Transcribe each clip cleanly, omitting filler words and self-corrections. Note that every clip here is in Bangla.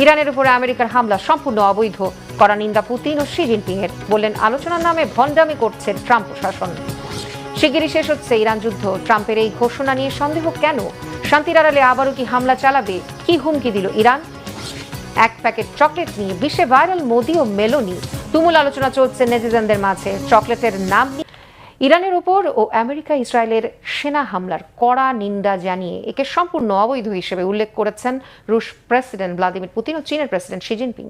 ইরানের উপরে আমেরিকার হামলা সম্পূর্ণ অবৈধ, কড়া নিন্দা পুতিন ও শি জিনপিং এর। বললেন আলোচনার নামে ভণ্ডামি করছে ট্রাম্প প্রশাসন। শিগগিরই শেষ হচ্ছে ইরান যুদ্ধ। ট্রাম্পের এই ঘোষণা নিয়ে সন্দেহ কেন? শান্তির আড়ালে আবারও কি হামলা চালাবে? কি হুমকি দিল ইরান? এক প্যাকেট চকলেট নিয়ে বিশ্বে ভাইরাল মোদি ও মেলোনি। তুমুল আলোচনা চলছে নেটিজেনদের মাঝে। চকলেটের নাম ইরানের উপর ও আমেরিকা ইসরায়েলের সেনা হামলার কড়া নিন্দা জানিয়ে একে সম্পূর্ণ অবৈধ হিসেবে উল্লেখ করেছেন রুশ প্রেসিডেন্ট ভ্লাদিমির পুতিন ও চীনের প্রেসিডেন্ট শি জিনপিং।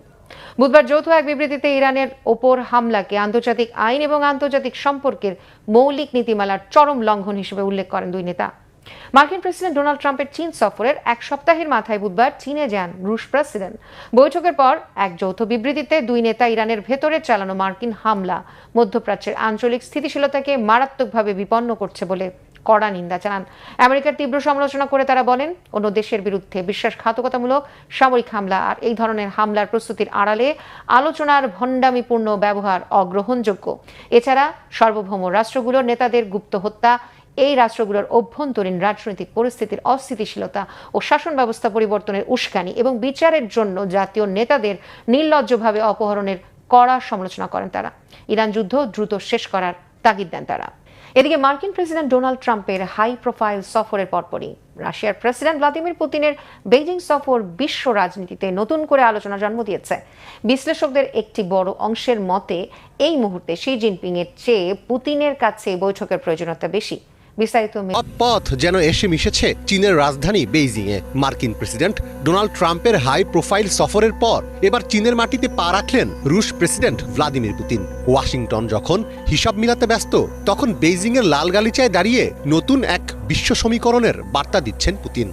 বুধবার যৌথ এক বিবৃতিতে ইরানের ওপর হামলাকে আন্তর্জাতিক আইন এবং আন্তর্জাতিক সম্পর্কের মৌলিক নীতিমালার চরম লঙ্ঘন হিসেবে উল্লেখ করেন দুই নেতা। মার্কিন প্রেসিডেন্ট ডোনাল্ড ট্রাম্পের চীন সফরের এক সপ্তাহের মাথায় বুধবার চীনে যান রুশ প্রেসিডেন্ট। বৈঠকের পর এক যৌথ বিবৃতিতে দুই নেতা ইরানের ভেতরে চালানো মার্কিন হামলা মধ্যপ্রাচ্যের আঞ্চলিক স্থিতিশীলতাকে মারাত্মকভাবে বিপন্ন করছে বলে কড়া নিন্দা জানান। আমেরিকার তীব্র সমালোচনা করে তারা বলেন, অন্য দেশের বিরুদ্ধে বিশ্বাসঘাতকতামূলক সামরিক হামলা আর এই ধরনের হামলার প্রস্তুতির আড়ালে আলোচনার ভণ্ডামিপূর্ণ ব্যবহার অগ্রহণযোগ্য। এছাড়া সার্বভৌম রাষ্ট্রগুলোর নেতাদের গুপ্ত হত্যা, এই রাষ্ট্রগুলোর অভ্যন্তরীণ রাজনৈতিক পরিস্থিতির অস্থিতিশীলতা ও শাসন ব্যবস্থা পরিবর্তনের উস্কানি এবং বিচারের জন্য জাতীয় নেতাদের নির্লজ্জভাবে অপহরণের কড়া সমালোচনা করেন তারা। ইরান যুদ্ধ দ্রুত শেষ করার তাগিদ দেন তারা। এদিকে মার্কিন প্রেসিডেন্ট ডোনাল্ড ট্রাম্পের হাই প্রোফাইল সফরের পরপরই রাশিয়ার প্রেসিডেন্ট ভ্লাদিমির পুতিনের বেইজিং সফর বিশ্ব রাজনীতিতে নতুন করে আলোচনা জন্ম দিয়েছে। বিশ্লেষকদের একটি বড় অংশের মতে এই মুহূর্তে শি জিনপিং এর চেয়ে পুতিনের কাছে বৈঠকের প্রয়োজনীয়তা বেশি। পথ যেন এসে মিশেছে চীনের রাজধানী বেইজিং এ। মার্কিন প্রেসিডেন্ট ডোনাল্ড ট্রাম্পের হাই প্রোফাইল সফরের পর এবার চীনের মাটিতে পা রাখলেন রুশ প্রেসিডেন্ট ভ্লাদিমির পুতিন। ওয়াশিংটন যখন হিসাব মিলাতে ব্যস্ত, তখন বেইজিং এর লাল গালিচায় দাঁড়িয়ে নতুন এক বিশ্ব সমীকরণের বার্তা দিচ্ছেন পুতিন।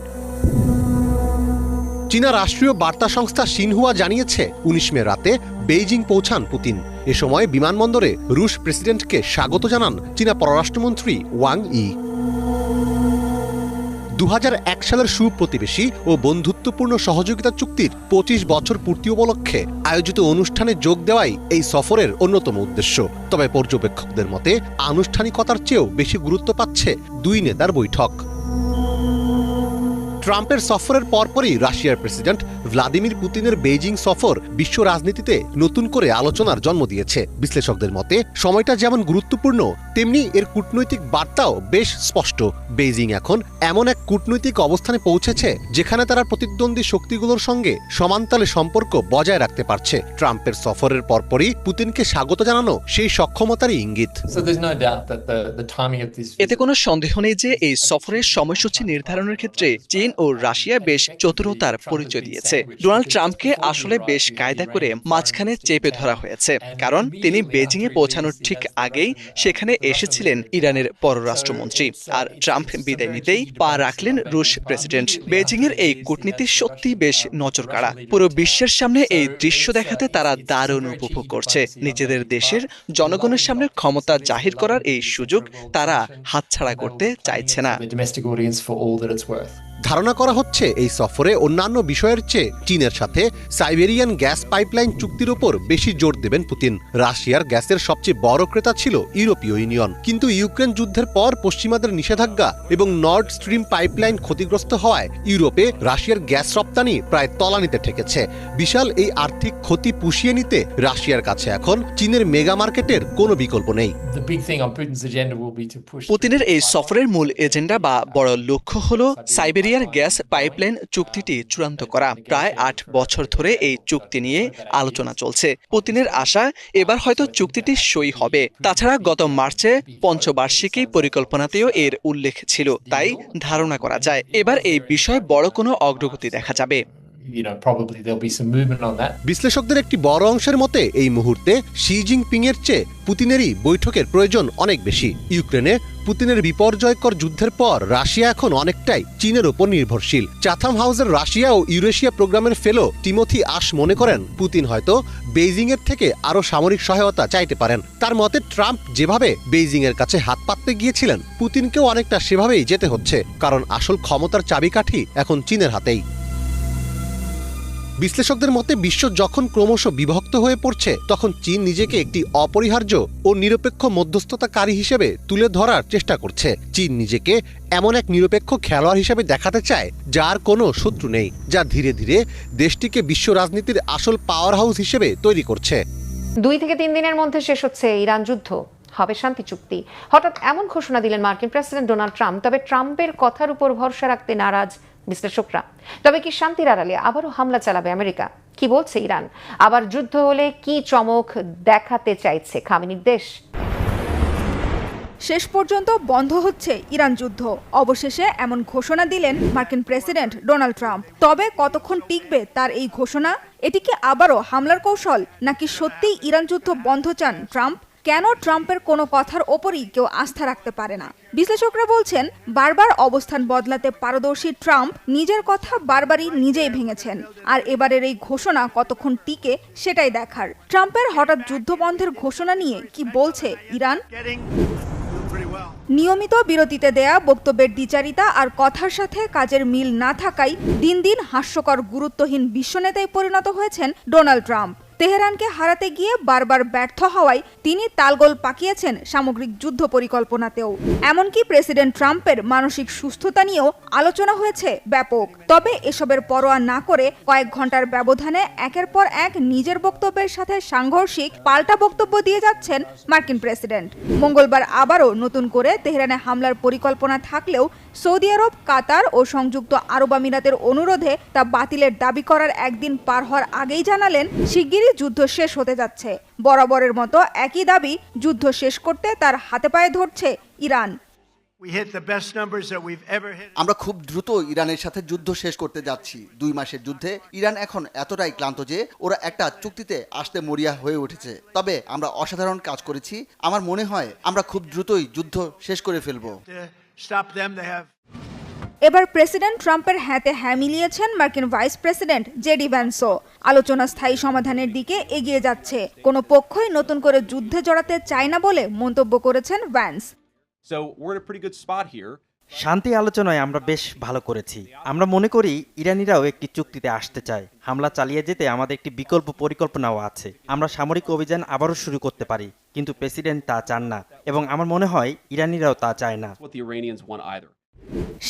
চীনা রাষ্ট্রীয় বার্তা সংস্থা সিনহুয়া জানিয়েছে 19 মে রাতে বেইজিং পৌঁছান পুতিন। এ সময় বিমানবন্দরে রুশ প্রেসিডেন্টকে স্বাগত জানান চীনা পররাষ্ট্রমন্ত্রী ওয়াং ই। 2001 সালের সুপ্রতিবেশী ও বন্ধুত্বপূর্ণ সহযোগিতা চুক্তির 25 বছর পূর্তি উপলক্ষে আয়োজিত অনুষ্ঠানে যোগ দেওয়াই এই সফরের অন্যতম উদ্দেশ্য। তবে পর্যবেক্ষকদের মতে আনুষ্ঠানিকতার চেয়েও বেশি গুরুত্ব পাচ্ছে দুই নেতার বৈঠক। ট্রাম্পের সফরের পরপরই রাশিয়ার প্রেসিডেন্ট ভ্লাদিমির পুতিনের বেইজিং সফর বিশ্ব রাজনীতিতে নতুন করে আলোচনার জন্ম দিয়েছে। বিশ্লেষকদের মতে সময়টা যেমন গুরুত্বপূর্ণ, তেমনি এর কূটনৈতিক বার্তাও বেশ স্পষ্ট। বেইজিং এখন এমন এক কূটনৈতিক অবস্থানে পৌঁছেছে যেখানে তারা প্রতিদ্বন্দ্বী শক্তিগুলোর সঙ্গে সমানতালে সম্পর্ক বজায় রাখতে পারছে। ট্রাম্পের সফরের পরপরই পুতিনকে স্বাগত জানানো সেই সক্ষমতারই ইঙ্গিত। এতে কোনো সন্দেহ নেই যে এই সফরের সময়সূচি নির্ধারণের ক্ষেত্রে চীন ও রাশিয়া বেশ চতুরতার পরিচয় দিয়েছে। ডোনাল্ড ট্রাম্পকে আসলে বেশ কায়দা করে মাঝখানে চেপে ধরা হয়েছে, কারণ তিনি বেজিং এ পৌঁছানোর ঠিক আগেই সেখানে এসেছিলেন ইরানের পররাষ্ট্রমন্ত্রী। আর ট্রাম্প বিদায় নিতেই পা রাখলেন রুশ প্রেসিডেন্ট। বেজিং এর এই কূটনীতি সত্যি বেশ নজরকাড়া। পুরো বিশ্বের সামনে এই দৃশ্য দেখাতে তারা দারুণ উপভোগ করছে। নিজেদের দেশের জনগণের সামনে ক্ষমতা জাহির করার এই সুযোগ তারা হাতছাড়া করতে চাইছে না। ধারণা করা হচ্ছে এই সফরে অন্যান্য বিষয়ের চেয়ে চীনের সাথে সাইবেরিয়ান গ্যাস পাইপলাইন চুক্তির উপর বেশি জোর দেবেন পুতিন। রাশিয়ার গ্যাসের সবচেয়ে বড় ক্রেতা ছিল ইউরোপীয় ইউনিয়ন, কিন্তু ইউক্রেন যুদ্ধের পর পশ্চিমাদের নিষেধাজ্ঞা এবং নর্ড স্ট্রিম পাইপলাইন ক্ষতিগ্রস্ত হওয়ায় ইউরোপে রাশিয়ার গ্যাস রপ্তানি প্রায় তলানিতে ঠেকেছে। বিশাল এই আর্থিক ক্ষতি পুষিয়ে নিতে রাশিয়ার কাছে এখন চীনের মেগা মার্কেটের কোনো বিকল্প নেই। পুতিনের এই সফরের মূল এজেন্ডা বা বড় লক্ষ্য হলো সাইবেরিয়ান গ্যাস পাইপলাইন চুক্তিটি চূড়ান্ত করা। প্রায় 8 বছর ধরে এই চুক্তি নিয়ে আলোচনা চলছে। পুতিনের আশা এবার হয়তো চুক্তিটি সই হবে। তাছাড়া গত মার্চে পঞ্চবার্ষিকী পরিকল্পনাতেও এর উল্লেখ ছিল, তাই ধারণা করা যায় এবার এই বিষয়ে বড় কোনো অগ্রগতি দেখা যাবে। বিশ্লেষকদের একটি বড় অংশের মতে এই মুহূর্তে শি জিনপিং এর চেয়ে পুতিনেরই বৈঠকের প্রয়োজন অনেক বেশি। ইউক্রেনে পুতিনের বিপর্যয়কর যুদ্ধের পর রাশিয়া এখন অনেকটাই চীনের উপর নির্ভরশীল। চাথাম হাউসের রাশিয়া ও ইউরেশিয়া প্রোগ্রামের ফেলো টিমোথি আশ মনে করেন পুতিন হয়তো বেইজিং এর থেকে আরো সামরিক সহায়তা চাইতে পারেন। তার মতে ট্রাম্প যেভাবে বেইজিং এর কাছে হাত পাততে গিয়েছিলেন, পুতিনকেও অনেকটা সেভাবেই যেতে হচ্ছে, কারণ আসল ক্ষমতার চাবিকাঠি এখন চীনের হাতেই। বিশ্লেষকদের মতে বিশ্ব যখন ক্রমশ বিভক্ত হয়ে পড়ছে তখন চীন নিজেকে একটি অপরিহার্য ও নিরপেক্ষ মধ্যস্থতাকারী হিসেবে তুলে ধরার চেষ্টা করছে। চীন নিজেকে এমন এক নিরপেক্ষ খেলোয়াড় হিসেবে দেখাতে চায় যার কোনো শত্রু নেই, যা ধীরে ধীরে দেশটিকে বিশ্ব রাজনীতির আসল পাওয়ার হাউস হিসেবে তৈরি করছে। 2 থেকে 3 দিনের মধ্যে শেষ হচ্ছে ইরান যুদ্ধ, হবে শান্তি চুক্তি। হঠাৎ এমন ঘোষণা দিলেন মার্কিন প্রেসিডেন্ট ডোনাল্ড ট্রাম্প। তবে ট্রাম্পের কথার উপর ভরসা রাখতে নারাজ বিশ্লেষকরা। তবে কি শান্তির আড়ালে আবারও হামলা চালাবে আমেরিকা? কি বলছে ইরান? আবার যুদ্ধ হলে কি চমক দেখাতে চাইছে খামেনির দেশ? শেষ পর্যন্ত বন্ধ হচ্ছে ইরান যুদ্ধ। অবশেষে এমন ঘোষণা দিলেন মার্কিন প্রেসিডেন্ট ডোনাল্ড ট্রাম্প। তবে কতক্ষণ টিকবে তার এই ঘোষণা? এটি কি আবারও হামলার কৌশল, নাকি সত্যিই ইরান যুদ্ধ বন্ধ চান ট্রাম্প? কেন ট্রাম্পের কোনো কথার ওপরই কেউ আস্থা রাখতে পারে না? বিশ্লেষকরা বলছেন, বারবার অবস্থান বদলাতে পারদর্শী ট্রাম্প নিজের কথা বারবারই নিজেই ভেঙেছেন। আর এবারের এই ঘোষণা কতক্ষণ টিকে সেটাই দেখার। ট্রাম্পের হঠাৎ যুদ্ধ বন্ধের ঘোষণা নিয়ে কি বলছে ইরান? নিয়মিত বিরতিতে দেয়া বক্তব্যের দ্বিচারিতা আর কথার সাথে কাজের মিল না থাকায় দিন দিন হাস্যকর গুরুত্বহীন বিশ্বনেতায় পরিণত হয়েছেন ডোনাল্ড ট্রাম্প। তেহরানকে হারাতে গিয়ে বারবার ব্যর্থ হওয়ায় তিনি তালগোল পাকিয়েছেন সামগ্রিক যুদ্ধ পরিকল্পনাতেও। এমনকি প্রেসিডেন্ট ট্রাম্পের মানসিক সুস্থতা নিয়েও আলোচনা হয়েছে ব্যাপক। তবে এসবের পরোয়া না করে কয়েক ঘন্টার ব্যবধানে একের পর এক নিজের বক্তব্যের সাথে সাংঘর্ষিক পাল্টা বক্তব্য দিয়ে যাচ্ছেন মার্কিন প্রেসিডেন্ট। মঙ্গলবার আবারও নতুন করে তেহরানে হামলার পরিকল্পনা থাকলেও সৌদি আরব, কাতার ও সংযুক্ত আরব আমিরাতের অনুরোধে তা বাতিলের দাবি করার একদিন পার হওয়ার আগেই জানালেন শিগগিরই যুদ্ধ শেষ হতে যাচ্ছে। বরাবরের মতো একই দাবি, যুদ্ধ শেষ করতে তার হাতে পায়ে ধরছে ইরান। আমরা খুব দ্রুত ইরানের সাথে যুদ্ধ শেষ করতে যাচ্ছি। 2 মাসের যুদ্ধে ইরান এখন এতটাই ক্লান্ত যে ওরা একটা চুক্তিতে আসতে মরিয়া হয়ে উঠেছে। তবে আমরা অসাধারণ কাজ করেছি। আমার মনে হয় আমরা খুব দ্রুতই যুদ্ধ শেষ করে ফেলবো। এবার প্রেসিডেন্ট ট্রাম্পের হ্যাঁতে হ্যাঁ মিলিয়েছেন মার্কিন ভাইস প্রেসিডেন্ট জেডি ভ্যান্সও। আলোচনা স্থায়ী সমাধানের দিকে এগিয়ে যাচ্ছে। কোনো পক্ষই নতুন করে যুদ্ধে জড়াতে চায় না বলে মন্তব্য করেছেন ভ্যান্স। শান্তি আলোচনায় আমরা বেশ ভালো করেছি। আমরা মনে করি ইরানিরাও একটি চুক্তিতে আসতে চায়। হামলা চালিয়ে যেতে আমাদের একটি বিকল্প পরিকল্পনাও আছে। আমরা সামরিক অভিযান আবারও শুরু করতে পারি, কিন্তু প্রেসিডেন্ট তা চান না এবং আমার মনে হয় ইরানিরাও তা চায় না।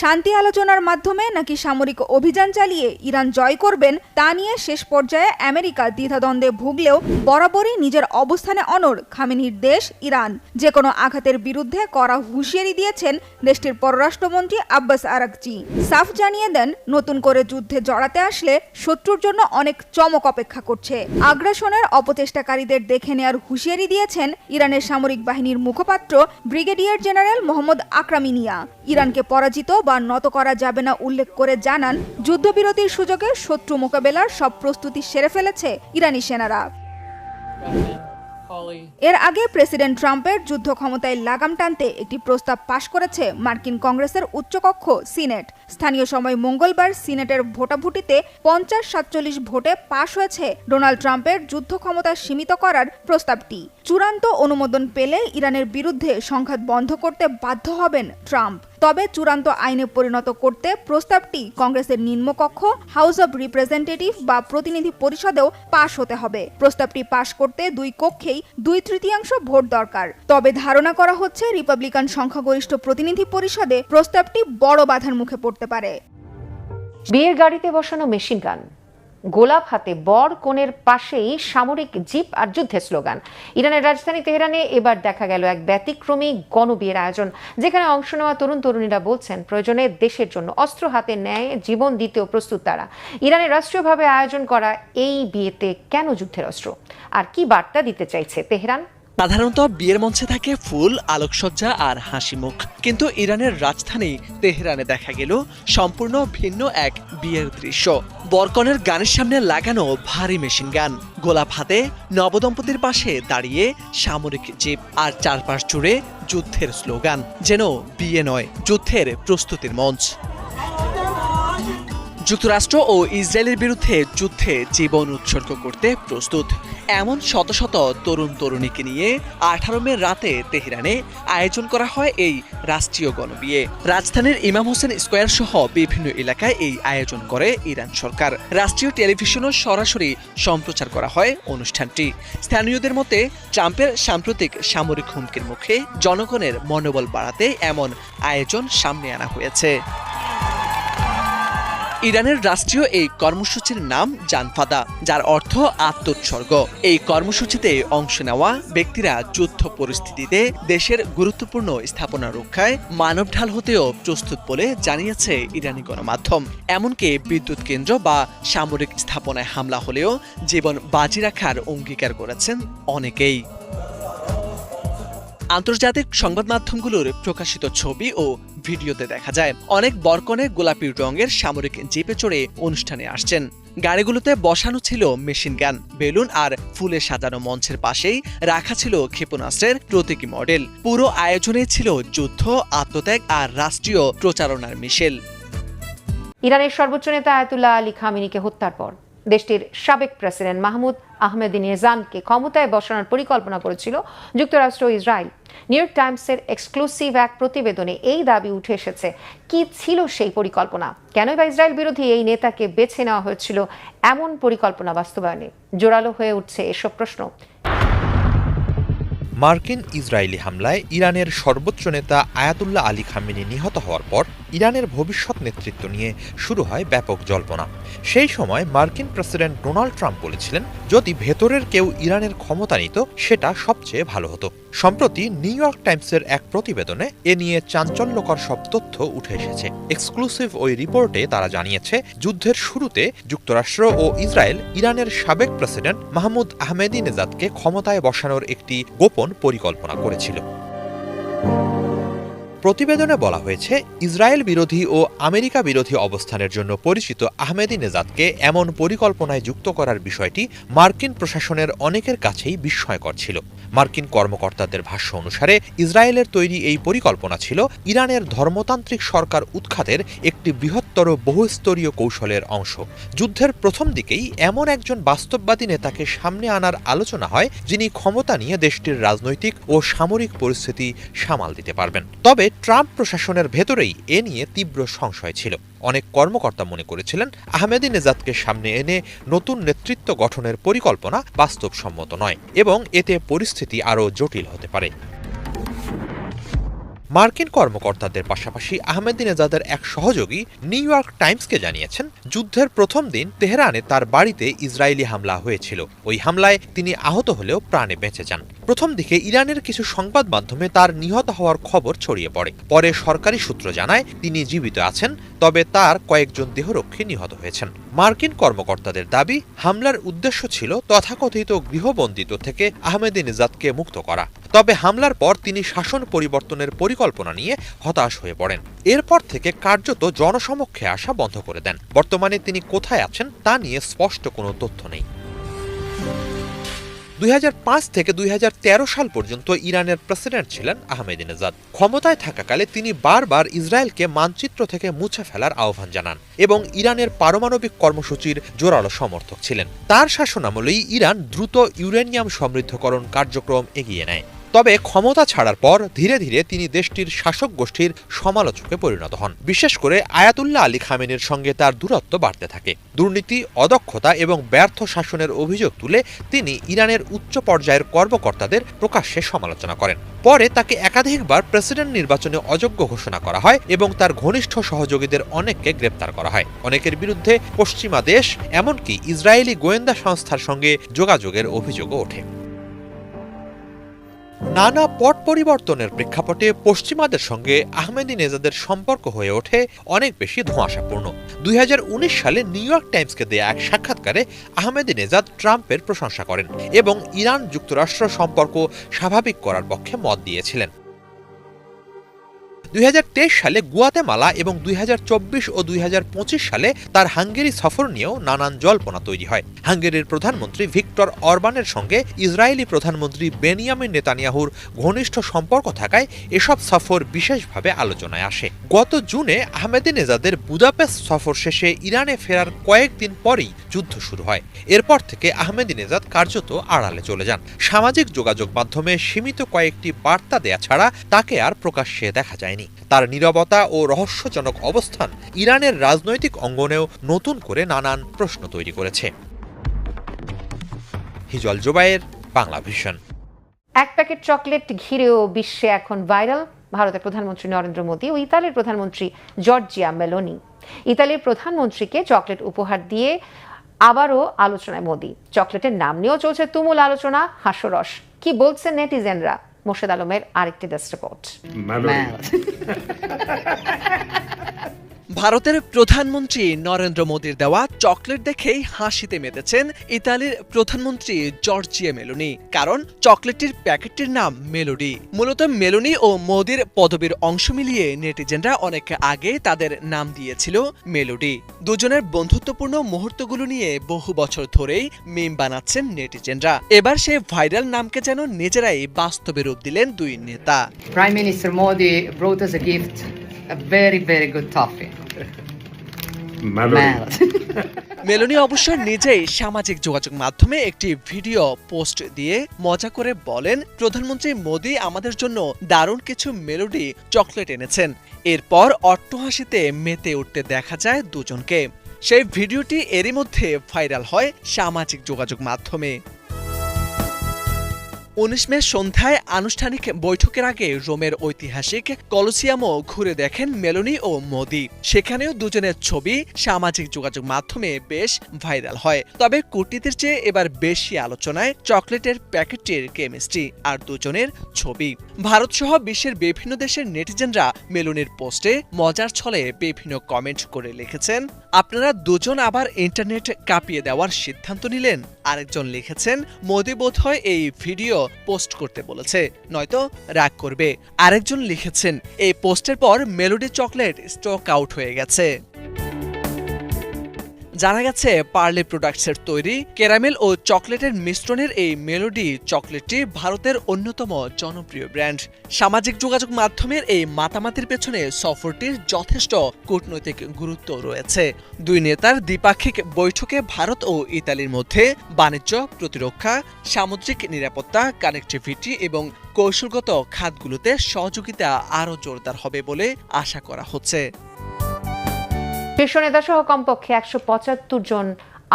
শান্তি আলোচনার মাধ্যমে নাকি সামরিক অভিযান চালিয়ে ইরান জয় করবেন তা নিয়ে শেষ পর্যায়ে আমেরিকা দ্বিধাদ্বন্দ্বে ভুগলেও বরাবরই নিজের অবস্থানে অনড় খামেনির দেশ ইরান। যে কোনো আঘাতের বিরুদ্ধে কড়া হুঁশিয়ারি দিয়েছেন দেশটির পররাষ্ট্রমন্ত্রী আব্বাস আরাকচি। সাফ জানিয়ে দেন, নতুন করে যুদ্ধে জড়াতে আসলে শত্রুর জন্য অনেক চমক অপেক্ষা করছে। আগ্রাসনের অপচেষ্টাকারীদের দেখে নেয়ার হুঁশিয়ারি দিয়েছেন ইরানের সামরিক বাহিনীর মুখপাত্র ব্রিগেডিয়ার জেনারেল মোহাম্মদ আকরামিনিয়া। ইরানকে পরাজিত বা নত করা যাবে না উল্লেখ করে জানান, যুদ্ধবিরতির সুযোগে শত্রু মোকাবেলার সব প্রস্তুতি সেরে ফেলেছে ইরানি সেনারা। এর আগে প্রেসিডেন্ট ট্রাম্পের যুদ্ধ ক্ষমতায় লাগাম টানতে একটি প্রস্তাব পাশ করেছে মার্কিন কংগ্রেসের উচ্চকক্ষ সিনেট। স্থানীয় সময় মঙ্গলবার সিনেটের ভোটাভুটিতে 50-47 ভোটে পাশ হয়েছে ডোনাল্ড ট্রাম্পের যুদ্ধ ক্ষমতা সীমিত করার প্রস্তাবটি। চূড়ান্ত অনুমোদন পেলে ইরানের বিরুদ্ধে সংঘাত বন্ধ করতে বাধ্য হবেন ট্রাম্প। তবে চূড়ান্ত আইনে পরিণত করতে প্রস্তাবটি কংগ্রেসের নিম্নকক্ষ হাউস অব রিপ্রেজেন্টেটিভ বা প্রতিনিধি পরিষদেও পাশ হতে হবে। প্রস্তাবটি পাশ করতে 2 কক্ষেই 2/3 ভোট দরকার। তবে ধারণা করা হচ্ছে রিপাবলিকান সংখ্যাগরিষ্ঠ প্রতিনিধি পরিষদে প্রস্তাবটি বড় বাধার মুখে পড়তে পারে। বিয়ের গাড়িতে বসানো মেশিন গান, গোলাপ হাতে বর কনের পাশেই সামরিক জিপ আর যুদ্ধের স্লোগান। ইরানের রাজধানী তেহরানে এবার দেখা গেল এক ব্যতিক্রমী গণবিয়ের আয়োজন, যেখানে অংশ নেওয়া তরুণ তরুণীরা বলছেন প্রয়োজনে দেশের জন্য অস্ত্র হাতে নেয় জীবন দিতেও প্রস্তুত তারা। ইরানের রাষ্ট্রীয়ভাবে আয়োজন করা এই বিয়েতে কেন যুদ্ধের অস্ত্র, আর কি বার্তা দিতে চাইছে তেহরান? সাধারণত বিয়ের মঞ্চে থাকে ফুল, আলোকসজ্জা আর হাসি মুখ, কিন্তু ইরানের রাজধানী তেহরানে দেখা গেল সম্পূর্ণ ভিন্ন এক বিয়ের দৃশ্য। বরকনের গানের সামনে লাগানো ভারী মেশিন গান, গোলাপ হাতে নবদম্পতির পাশে দাঁড়িয়ে সামরিক জিপ, আর চারপাশ জুড়ে যুদ্ধের স্লোগান। যেন বিয়ে নয়, যুদ্ধের প্রস্তুতির মঞ্চ। যুক্তরাষ্ট্র ও ইসরায়েলের বিরুদ্ধে যুদ্ধে জীবন উৎসর্গ করতে প্রস্তুত এমন শত শত তরুণ তরুণীকে নিয়ে 18 মে রাতে তেহরানে আয়োজন করা হয় এই রাষ্ট্রীয় গণবিয়ে। রাজধানীর ইমাম হোসেন স্কয়ার সহ বিভিন্ন এলাকায় এই আয়োজন করে ইরান সরকার। রাষ্ট্রীয় টেলিভিশনও সরাসরি সম্প্রচার করা হয় অনুষ্ঠানটি। স্থানীয়দের মতে ট্রাম্পের সাম্প্রতিক সামরিক হুমকির মুখে জনগণের মনোবল বাড়াতে এমন আয়োজন সামনে আনা হয়েছে। ইরানের রাষ্ট্রীয় এই কর্মসূচির নাম জানফাদা, যার অর্থ আত্মোৎসর্গ। এই কর্মসূচিতে অংশ নেওয়া ব্যক্তিরা যুদ্ধ পরিস্থিতিতে দেশের গুরুত্বপূর্ণ স্থাপনা রক্ষায় মানবঢাল হতেও প্রস্তুত বলে জানিয়েছে ইরানি গণমাধ্যম। এমনকি বিদ্যুৎ কেন্দ্র বা সামরিক স্থাপনায় হামলা হলেও জীবন বাজি রাখার অঙ্গীকার করেছেন অনেকেই। আন্তর্জাতিক সংবাদ মাধ্যমগুলোর প্রকাশিত ছবি ও ভিডিওতে দেখা যায় অনেক বরকনে গোলাপি রঙের সামরিক জিপে চড়ে অনুষ্ঠানে আসছেন। গাড়িগুলোতে বসানো ছিল মেশিন গান, বেলুন আর ফুলে সাজানো মঞ্চের পাশেই রাখা ছিল ক্ষেপণাস্ত্রের প্রতীকী মডেল। পুরো আয়োজনে ছিল যুদ্ধ, আত্মত্যাগ আর রাষ্ট্রীয় প্রচারণার মিশেল। ইরানের সর্বোচ্চ নেতা আয়াতুল্লাহ আলী খামেনিকে হত্যার পর দেশটির সাবেক প্রেসিডেন্ট মাহমুদ আহমেদিনেজাদকে ক্ষমতায় বসানোর পরিকল্পনা করেছিল যুক্তরাষ্ট্র ও ইসরায়েল। নিউ ইয়র্ক টাইমসের এক্সক্লুসিভ এক প্রতিবেদনে এই দাবি উঠে এসেছে। কি ছিল সেই পরিকল্পনা? কেনই বা ইসরায়েল বিরোধী এই নেতাকে বেছে নেওয়া হয়েছিল এমন পরিকল্পনা বাস্তবায়নে? জোরালো হয়ে উঠছে এসব প্রশ্ন। মার্কিন ইসরায়েলি হামলায় ইরানের সর্বোচ্চ নেতা আয়াতুল্লাহ আলী খামেনি নিহত হওয়ার পর ইরানের ভবিষ্যৎ নেতৃত্ব নিয়ে শুরু হয় ব্যাপক জল্পনা। সেই সময় মার্কিন প্রেসিডেন্ট ডোনাল্ড ট্রাম্প বলেছিলেন, যদি ভেতরের কেউ ইরানের ক্ষমতা নিত সেটা সবচেয়ে ভালো হতো। সম্প্রতি নিউ ইয়র্ক টাইমসের এক প্রতিবেদনে এ নিয়ে চাঞ্চল্যকর সব তথ্য উঠে এসেছে। এক্সক্লুসিভ ওই রিপোর্টে তারা জানিয়েছে, যুদ্ধের শুরুতে যুক্তরাষ্ট্র ও ইসরায়েল ইরানের সাবেক প্রেসিডেন্ট মাহমুদ আহমেদিনেজাদকে ক্ষমতায় বসানোর একটি গোপন পরিকল্পনা করেছিল। প্রতিবেদনে বলা হয়েছে, ইসরায়েল বিরোধী ও আমেরিকা বিরোধী অবস্থানের জন্য পরিচিত আহমেদিনেজাদকে এমন পরিকল্পনায় যুক্ত করার বিষয়টি মার্কিন প্রশাসনের অনেকের কাছেই বিস্ময়কর ছিল। মার্কিন কর্মকর্তাদের ভাষ্য অনুসারে ইসরায়েলের তৈরি এই পরিকল্পনা ছিল ইরানের ধর্মতান্ত্রিক সরকার উৎখাতের একটি বৃহত্তর বহুস্তরীয় কৌশলের অংশ। যুদ্ধের প্রথম দিকেই এমন একজন বাস্তববাদী নেতাকে সামনে আনার আলোচনা হয়, যিনি ক্ষমতা নিয়ে দেশটির রাজনৈতিক ও সামরিক পরিস্থিতি সামাল দিতে পারবেন। তবে ট্রাম্প প্রশাসনের ভেতরেই এ নিয়ে তীব্র সংশয় ছিল। অনেক কর্মকর্তা মনে করেছিলেন, আহমেদিনেজাদকে সামনে এনে নতুন নেতৃত্ব গঠনের পরিকল্পনা বাস্তবসম্মত নয় এবং এতে পরিস্থিতি আরও জটিল হতে পারে। মার্কিন কর্মকর্তাদের পাশাপাশি আহমেদিনেজাদের এক সহযোগী নিউ ইয়র্ক টাইমসকে জানিয়েছেন, যুদ্ধের প্রথম দিন তেহরানে তার বাড়িতে ইসরায়েলি হামলা হয়েছিল। ওই হামলায় তিনি আহত হলেও প্রাণে বেঁচে যান। প্রথম দিকে ইরানের কিছু সংবাদ মাধ্যমে তার নিহত হওয়ার খবর ছড়িয়ে পড়ে। পরে সরকারি সূত্র জানায় তিনি জীবিত আছেন, তবে তার কয়েকজন দেহরক্ষী নিহত হয়েছেন। মার্কিন কর্মকর্তাদের দাবি, হামলার উদ্দেশ্য ছিল তথাকথিত গৃহবন্দিত্ব থেকে আহমেদিনেজাদকে মুক্ত করা। তবে হামলার পর তিনি শাসন পরিবর্তনের পরিকল্পনা নিয়ে হতাশ হয়ে পড়েন। এরপর থেকে কার্যত জনসমক্ষে আসা বন্ধ করে দেন। বর্তমানে তিনি কোথায় আছেন তা নিয়ে স্পষ্ট কোনো তথ্য নেই। 2005 থেকে 2013 সাল পর্যন্ত ইরানের প্রেসিডেন্ট ছিলেন আহমেদিনেজাদ। ক্ষমতায় থাকাকালে তিনি বারবার ইসরায়েলকে মানচিত্র থেকে মুছে ফেলার আহ্বান জানান এবং ইরানের পারমাণবিক কর্মসূচির জোরালো সমর্থক ছিলেন। তার শাসনামলেই ইরান দ্রুত ইউরেনিয়াম সমৃদ্ধকরণ কার্যক্রম এগিয়ে নেয়। তবে ক্ষমতা ছাড়ার পর ধীরে ধীরে তিনি দেশটির শাসক গোষ্ঠীর সমালোচকে পরিণত হন। বিশেষ করে আয়াতুল্লাহ আলী খামেনির সঙ্গে তার দূরত্ব বাড়তে থাকে। দুর্নীতি, অদক্ষতা এবং ব্যর্থ শাসনের অভিযোগ তুলে তিনি ইরানের উচ্চ পর্যায়ের কর্মকর্তাদের প্রকাশ্যে সমালোচনা করেন। পরে তাকে একাধিকবার প্রেসিডেন্ট নির্বাচনে অযোগ্য ঘোষণা করা হয় এবং তার ঘনিষ্ঠ সহযোগীদের অনেককে গ্রেপ্তার করা হয়। অনেকের বিরুদ্ধে পশ্চিমা দেশ, এমনকি ইসরায়েলি গোয়েন্দা সংস্থার সঙ্গে যোগাযোগের অভিযোগও ওঠে। নানা পট পরিবর্তনের প্রেক্ষাপটে পশ্চিমাদের সঙ্গে আহমেদিনেজাদের সম্পর্ক হয়ে ওঠে অনেক বেশি ধোঁয়াশাপূর্ণ। 2019 সালে নিউ ইয়র্ক টাইমসকে দেয়া এক সাক্ষাৎকারে আহমেদিনেজাদ ট্রাম্পের প্রশংসা করেন এবং ইরান যুক্তরাষ্ট্র সম্পর্ক স্বাভাবিক করার পক্ষে মত দিয়েছিলেন। 2023 সালে গুয়াতেমালা এবং 2024 ও 2025 সালে তার হাঙ্গেরি সফর নিয়েও নানান জল্পনা তৈরি হয়। হাঙ্গেরির প্রধানমন্ত্রী ভিক্টর অরবানের সঙ্গে ইসরায়েলি প্রধানমন্ত্রী বেনিয়ামিন নেতানিয়াহুর ঘনিষ্ঠ সম্পর্ক থাকায় এসব সফর বিশেষভাবে আলোচনায় আসে। গত জুনে আহমেদিনেজাদের বুদাপেস্ট সফর শেষে ইরানে ফেরার কয়েকদিন পরেই যুদ্ধ শুরু হয়। এরপর থেকে আহমেদিনেজাদ কার্যত আড়ালে চলে যান। সামাজিক যোগাযোগ মাধ্যমে সীমিত কয়েকটি বার্তা দেয়া ছাড়া তাকে আর প্রকাশ্যে দেখা যায়নি। তার নীরবতা ও রহস্যজনক অবস্থান ইরানের রাজনৈতিক অঙ্গনেও নতুন করে নানান প্রশ্ন তৈরি করেছে। হিজল জুবায়ের, বাংলা ভিশন। এক প্যাকেট চকলেট ঘিরেও বিশ্বে এখন ভাইরাল ভারতের প্রধানমন্ত্রী নরেন্দ্র মোদী ও ইতালির প্রধানমন্ত্রী জর্জিয়া মেলোনি। ইতালির প্রধানমন্ত্রীকে চকলেট উপহার দিয়ে আবারও আলোচনায় মোদী। চকলেটের নাম নিয়েও চলছে তুমুল আলোচনা, হাস্যরস। কি বলছেন নেটিজেনরা? মোর্শেদ আলমের আরেকটি ডেস্ক রিপোর্ট। ভারতের প্রধানমন্ত্রী নরেন্দ্র মোদীর দেওয়া চকলেট দেখেই হাসিতে মেতেছেন ইতালির প্রধানমন্ত্রী জর্জিয়া মেলোনি। কারণ চকলেটটির প্যাকেটটির নাম মেলোডি। মূলত মেলোনি ও মোদীর পদবীর অংশ মিলিয়ে নেটিজেনরা অনেক আগে তাদের নাম দিয়েছিল মেলোডি। দুজনের বন্ধুত্বপূর্ণ মুহূর্তগুলো নিয়ে বহু বছর ধরেই মিম বানাচ্ছেন নেটিজেনরা। এবার সে ভাইরাল নামকে যেন নিজেরাই বাস্তবে রূপ দিলেন দুই নেতা। Prime Minister Modi brought us a gift, a very, very good toffee. Meloni অবশ্য নিজেই সামাজিক যোগাযোগ মাধ্যমে একটি ভিডিও পোস্ট দিয়ে মজা করে বলেন, প্রধানমন্ত্রী মোদী আমাদের জন্য দারুণ কিছু মেলোডি চকলেট এনেছেন। এরপর অট্টহাসিতে মেতে উঠতে দেখা যায় দুজনকে। সেই ভিডিওটি এরই মধ্যে ভাইরাল হয় সামাজিক যোগাযোগ মাধ্যমে। 19 মে সন্ধ্যায় আনুষ্ঠানিক বৈঠকের আগে রোমের ঐতিহাসিক কলোসিয়ামও ঘুরে দেখেন মেলোনি ও মোদী। সেখানেও দুজনের ছবি সামাজিক যোগাযোগ মাধ্যমে বেশ ভাইরাল হয়। তবে কূটনীতির চেয়ে এবার বেশি আলোচনায় চকলেটের প্যাকেটটির কেমিস্ট্রি আর দুজনের ছবি। ভারতসহ বিশ্বের বিভিন্ন দেশের নেটিজেনরা মেলোনির পোস্টে মজার ছলে বিভিন্ন কমেন্ট করে লিখেছেন, আপনারা দুজন আবার ইন্টারনেট কাঁপিয়ে দেওয়ার সিদ্ধান্ত নিলেন। আরেকজন লিখেছেন, মোদী বোধহয় এই ভিডিও পোস্ট করতে বলেছে, নয়তো রাগ করবে। আরেকজন লিখেছেন, এই পোস্টের পর মেলোডি চকলেট স্টক আউট হয়ে গেছে। জানা গেছে পার্লে প্রোডাক্টসের তৈরি ক্যারামেল ও চকলেটের মিশ্রণের এই মেলোডি চকলেটটি ভারতের অন্যতম জনপ্রিয় ব্র্যান্ড। সামাজিক যোগাযোগ মাধ্যমের এই মাতামাতির পেছনে সফরটির যথেষ্ট কূটনৈতিক গুরুত্ব রয়েছে। দুই নেতার দ্বিপাক্ষিক বৈঠকে ভারত ও ইতালির মধ্যে বাণিজ্য, প্রতিরক্ষা, সামুদ্রিক নিরাপত্তা, কানেক্টিভিটি এবং কৌশলগত খাতগুলোতে সহযোগিতা আরও জোরদার হবে বলে আশা করা হচ্ছে। শীর্ষ নেতা সহ কমপক্ষে 175 জন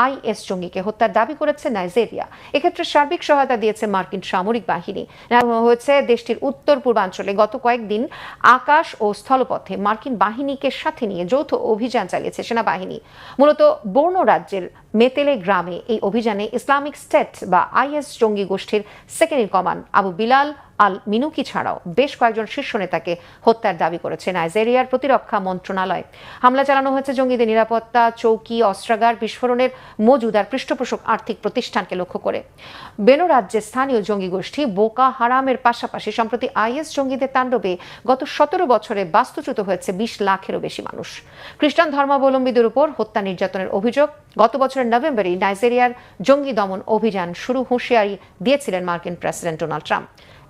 আইএস জঙ্গিকে হত্যার দাবি করেছে নাইজেরিয়া। এক্ষেত্রে সার্বিক সহায়তা দিয়েছে মার্কিন সামরিক বাহিনী। হয়েছে দেশটির উত্তর পূর্বাঞ্চলে গত কয়েকদিন আকাশ ও স্থলপথে মার্কিন বাহিনীকে সাথে নিয়ে যৌথ অভিযান চালিয়েছে সেনাবাহিনী। মূলত বোর্নো রাজ্যের মেতেলে গ্রামে এই অভিযানে ইসলামিক স্টেট বা আইএস জঙ্গি গোষ্ঠীর second in command Abu Bilal al Minuki ছাড়াও বেশ কয়েকজন শীর্ষ নেতাকে হত্যার দাবি করেছে নাইজেরিয়ার প্রতিরক্ষা মন্ত্রণালয়। হামলা চালানো হয়েছে জঙ্গিদের নিরাপত্তা চৌকি, অস্ত্রাগার, বিস্ফোরণের মজুদ আর পৃষ্ঠপোষক আর্থিক প্রতিষ্ঠানকে লক্ষ্য করে। বেনো রাজ্যের স্থানীয় জঙ্গি গোষ্ঠী বোকা হারামের পাশাপাশি সম্প্রতি আইএস জঙ্গিদের তাণ্ডবে গত 17 বছরে বাস্তুচ্যুত হয়েছে 20 লাখেরও বেশি মানুষ। খ্রিস্টান ধর্মাবলম্বীদের উপর হত্যা নির্যাতনের অভিযোগ। গত বছরের নভেম্বরে নাইজেরিয়ার জঙ্গি দমন অভিযান শুরু হুঁশিয়ারি দিয়েছিলেন মার্কিন প্রেসিডেন্ট ডোনাল্ড ট্রাম্প।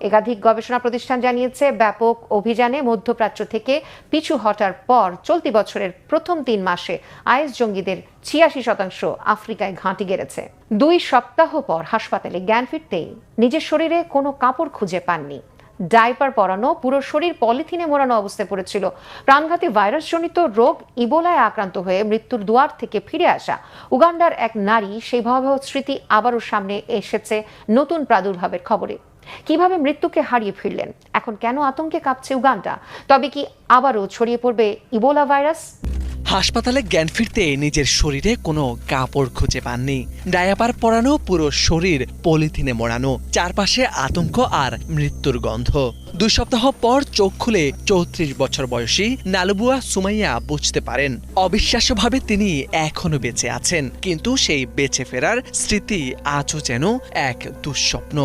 একাধিক গবেষণা প্রতিষ্ঠান জানিয়েছে, ব্যাপক অভিযানে মধ্যপ্রাচ্য থেকে পিছু হটার পর চলতি বছরের প্রথম 3 মাসে আইএস জঙ্গিদের 86% আফ্রিকায় ঘাঁটি গেড়েছে। 2 সপ্তাহ পর হাসপাতালে জ্ঞান ফিরতেই নিজের শরীরে কোনো কাপড় খুঁজে পাননি। ডাইপার পরানো, পুরো শরীর পলিথিনে মোড়ানো অবস্থায় পড়েছিল। প্রাণঘাতী ভাইরাসজনিত রোগ ইবোলায় আক্রান্ত হয়ে মৃত্যুর দুয়ার থেকে ফিরে আসা উগান্ডার এক নারী সেই ভয়াবহ স্মৃতি আবারও সামনে এসেছে নতুন প্রাদুর্ভাবের খবরে। কিভাবে মৃত্যুকে হারিয়ে ফিরলেন, এখন কেন আতঙ্কে কাঁপছে উগান্ডা, তবে কি আবারও ছড়িয়ে পড়বে ইবোলা ভাইরাস? হাসপাতালে জ্ঞান ফিরতে নিজের শরীরে কোনো কাপড় খুঁজে পাননি। ডায়াপার পরানো, পুরো শরীর পলিথিনে মোড়ানো, চারপাশে আতঙ্ক আর মৃত্যুর গন্ধ। 2 সপ্তাহ পর চোখ খুলে 34 বছর বয়সী নালুবুয়া সুমাইয়া বুঝতে পারেন অবিশ্বাস্যভাবে তিনি এখনো বেঁচে আছেন, কিন্তু সেই বেঁচে ফেরার স্মৃতি আজও যেন এক দুঃস্বপ্ন।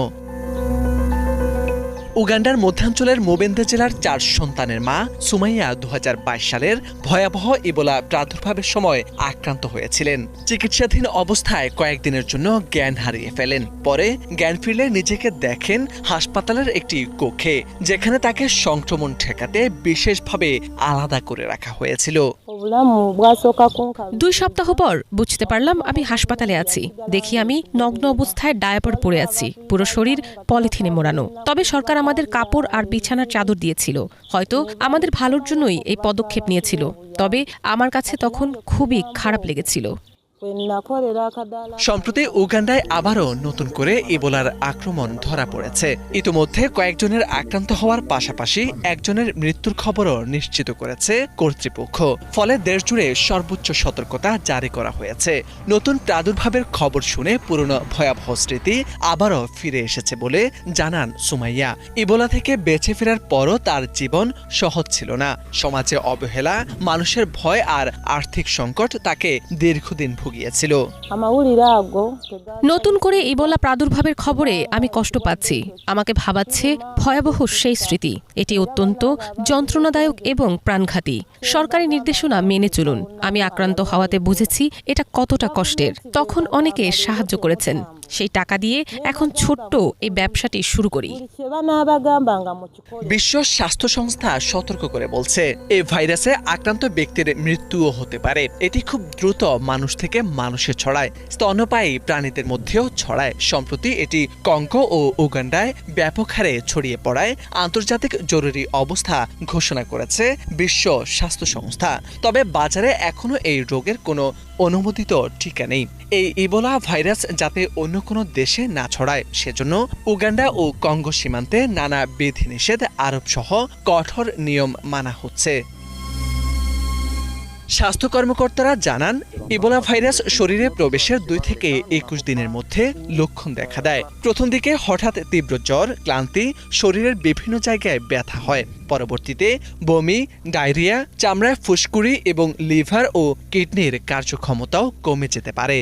উগান্ডার মধ্যাঞ্চলের মোবেন্দে জেলার 4 সন্তানের মা সুমাইয়া 2022 সালের ভয়াবহ ইবোলা প্রাদুর্ভাবের সময় আক্রান্ত হয়েছিলেন। চিকিৎসাধীন অবস্থায় কয়েকদিনের জন্য জ্ঞান হারিয়ে ফেলেন। পরে জ্ঞান ফিরলে নিজেকে দেখেন হাসপাতালের একটি কক্ষে, যেখানে তাকে সংক্রমণ ঠেকাতে বিশেষভাবে আলাদা করে রাখা হয়েছিল। 2 সপ্তাহ পর বুঝতে পারলাম আমি হাসপাতালে আছি। দেখি আমি নগ্ন অবস্থায় ডায়াপার পরে আছি, পুরো শরীর পলিথিনে মোড়ানো। তবে সরকার আমাদের কাপড় আর বিছানার চাদর দিয়েছিল। হয়তো আমাদের ভালোর জন্যই এই পদক্ষেপ নিয়েছিল। তবে আমার কাছে তখন খুবই খারাপ লেগেছিল। সম্প্রতি উগান্ডায় আবারও নতুন করে ইবোলার আক্রমণ ধরা পড়েছে। ইতিমধ্যে কয়েকজনের আক্রান্ত হওয়ার পাশাপাশি একজনের মৃত্যুর খবরও নিশ্চিত করেছে কর্তৃপক্ষ। ফলে দেশজুড়ে সর্বোচ্চ সতর্কতা জারি করা হয়েছে। নতুন প্রাদুর্ভাবের খবর শুনে পুরনো ভয়াবহ স্মৃতি আবারও ফিরে এসেছে বলে জানান সুমাইয়া। ইবোলা থেকে বেঁচে ফেরার পরও তার জীবন সহজ ছিল না। সমাজে অবহেলা, মানুষের ভয় আর আর্থিক সংকট তাকে দীর্ঘদিন ভুগিয়েছিল। নতুন করে ইবোলা প্রাদুর্ভাবের খবরে আমি কষ্ট পাচ্ছি। আমাকে ভাবাচ্ছে ভয়াবহ সেই স্মৃতি। এটি অত্যন্ত যন্ত্রণাদায়ক এবং প্রাণঘাতী। সরকারি নির্দেশনা মেনে চলুন। আমি আক্রান্ত হওয়াতে বুঝেছি এটা কতটা কষ্টের। তখন অনেকে সাহায্য করেছেন। সেই টাকা দিয়ে এখন ছোট্ট এই ব্যবসাটি শুরু করি। বিশ্ব স্বাস্থ্য সংস্থা সতর্ক করে বলছে, এই ভাইরাসে আক্রান্ত ব্যক্তির মৃত্যুও হতে পারে। এটি খুব দ্রুত মানুষ থেকে মানুষে ছড়ায়, স্তন্যপায়ী প্রাণীদের মধ্যেও ছড়ায়। সম্প্রতি এটি কঙ্গো ও উগান্ডায় ব্যাপক হারে ছড়িয়ে পড়ায় আন্তর্জাতিক জরুরি অবস্থা ঘোষণা করেছে বিশ্ব স্বাস্থ্য সংস্থা। তবে বাজারে এখনো এই রোগের কোনো অনুমোদিত টিকা নেই। এই ইবোলা ভাইরাস যাতে অন্য কোনো দেশে না ছড়ায়, সেজন্য উগান্ডা ও কঙ্গো সীমান্তে নানা বিধিনিষেধ আরোপ সহ কঠোর নিয়ম মানা হচ্ছে। স্বাস্থ্য কর্মকর্তারা জানান, ইবোলা ভাইরাস শরীরে প্রবেশের 2 থেকে 21 দিনের মধ্যে লক্ষণ দেখা দেয়। প্রথম দিকে হঠাৎ তীব্র জ্বর, ক্লান্তি, শরীরের বিভিন্ন জায়গায় ব্যথা হয়। পরবর্তীতে বমি, ডায়রিয়া, চামড়ায় ফুসকুড়ি এবং লিভার ও কিডনির কার্যক্ষমতাও কমে যেতে পারে।